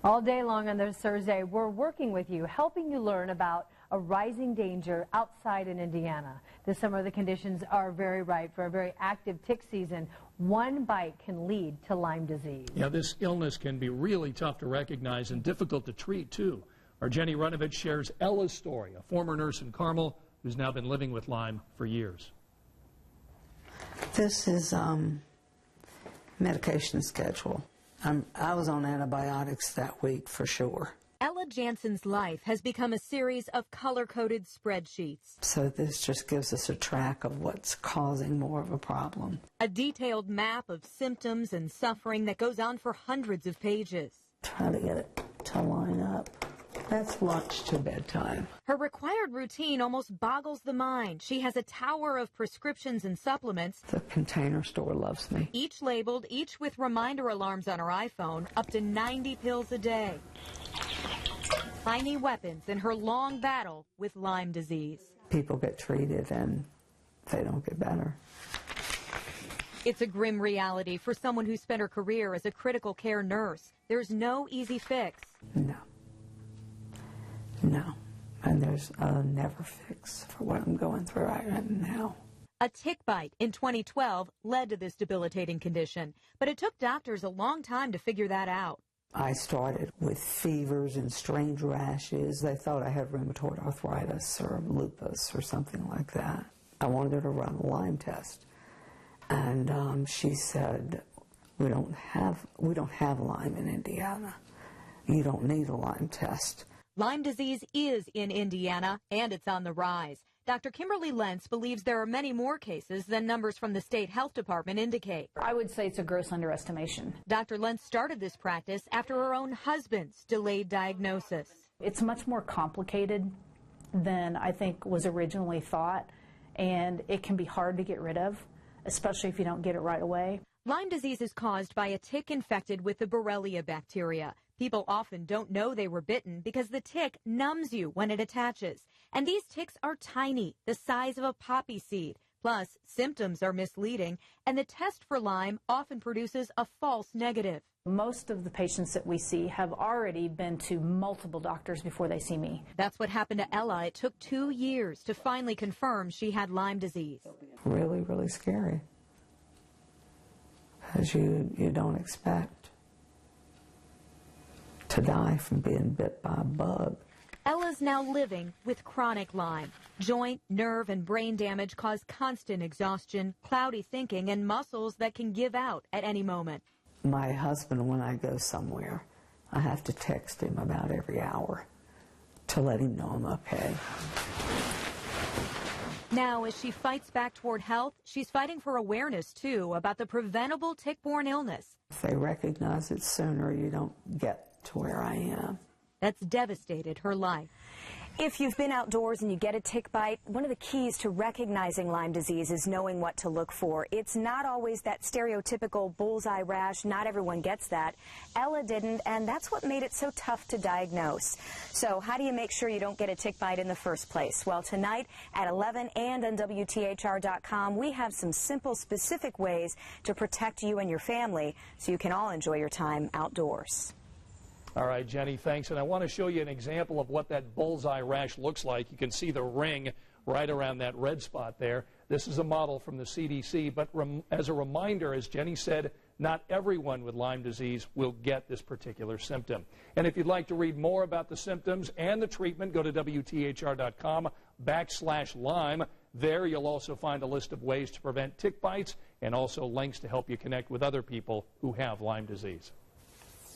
All day long on this Thursday, we're working with you, helping you learn about a rising danger outside in Indiana. This summer, the conditions are very ripe for a very active tick season. One bite can lead to Lyme disease. Yeah, this illness can be really tough to recognize and difficult to treat, too. Our Jenny Runovich shares Ella's story, a former nurse in Carmel who's now been living with Lyme for years. This is medication schedule. I was on antibiotics that week for sure. Ella Jansen's life has become a series of color-coded spreadsheets. So this just gives us a track of what's causing more of a problem. A detailed map of symptoms and suffering that goes on for hundreds of pages. Try to get it to line up. That's lunch to bedtime. Her required routine almost boggles the mind. She has a tower of prescriptions and supplements. The Container Store loves me. Each labeled, each with reminder alarms on her iPhone, up to 90 pills a day. Tiny weapons in her long battle with Lyme disease. People get treated and they don't get better. It's a grim reality for someone who spent her career as a critical care nurse. There's no easy fix. No, and there's a never fix for what I'm going through right now. A tick bite in 2012 led to this debilitating condition, but it took doctors a long time to figure that out. I started with fevers and strange rashes. They thought I had rheumatoid arthritis or lupus or something like that. I wanted her to run a Lyme test, and she said, we don't have Lyme in Indiana. You don't need a Lyme test. Lyme disease is in Indiana, and it's on the rise. Dr. Kimberly Lentz believes there are many more cases than numbers from the state health department indicate. I would say it's a gross underestimation. Dr. Lentz started this practice after her own husband's delayed diagnosis. It's much more complicated than I think was originally thought, and it can be hard to get rid of, especially if you don't get it right away. Lyme disease is caused by a tick infected with the Borrelia bacteria. People often don't know they were bitten because the tick numbs you when it attaches. And these ticks are tiny, the size of a poppy seed. Plus, symptoms are misleading, and the test for Lyme often produces a false negative. Most of the patients that we see have already been to multiple doctors before they see me. That's what happened to Ella. It took 2 years to finally confirm she had Lyme disease. Really, really scary, because you don't expect to die from being bit by a bug. Ella's now living with chronic Lyme. Joint, nerve, and brain damage cause constant exhaustion, cloudy thinking, and muscles that can give out at any moment. My husband, when I go somewhere, I have to text him about every hour to let him know I'm okay. Now, as she fights back toward health, she's fighting for awareness, too, about the preventable tick-borne illness. If they recognize it sooner, you don't get to where I am. That's devastated her life. If you've been outdoors and you get a tick bite, one of the keys to recognizing Lyme disease is knowing what to look for. It's not always that stereotypical bullseye rash. Not everyone gets that. Ella didn't, and that's what made it so tough to diagnose. So how do you make sure you don't get a tick bite in the first place? Well, tonight at 11 and on WTHR.com, we have some simple, specific ways to protect you and your family so you can all enjoy your time outdoors. All right, Jenny, thanks. And I want to show you an example of what that bullseye rash looks like. You can see the ring right around that red spot there. This is a model from the CDC, but as a reminder, as Jenny said, not everyone with Lyme disease will get this particular symptom. And if you'd like to read more about the symptoms and the treatment, go to WTHR.com/Lyme. There you'll also find a list of ways to prevent tick bites and also links to help you connect with other people who have Lyme disease.